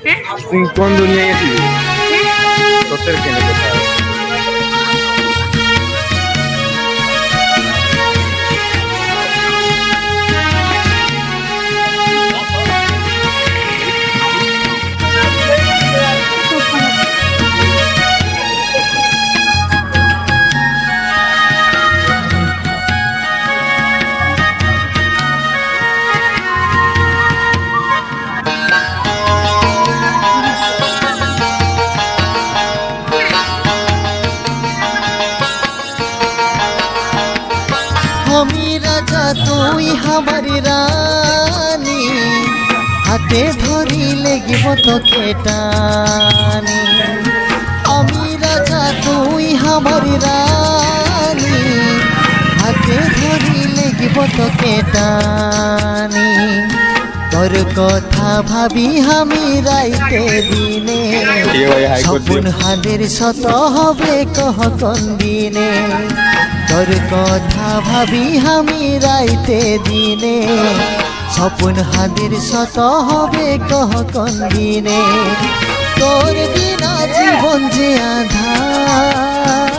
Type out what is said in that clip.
তুই কোন দুনিয়ায় গেছিলি? সত্যের কেনে কোথায়? আমি রাজা তুই हमारी রানী, হাতে ধরি লেগিব তোকে টানি। আমি রাজা তুই हमारी রানী, হাতে ধরি লেগিব তোকে টানি। তোর কথা ভাবি আমি রাইতে দিনে, স্বপ্ন হাদের শত হবে কহ কোন দিনে। তোর কথা ভাবি আমি রাইতে দিনে, স্বপ্ন হাদের শত হবে কহ কোন দিনে। তোর বিনা জীবন যে আধার,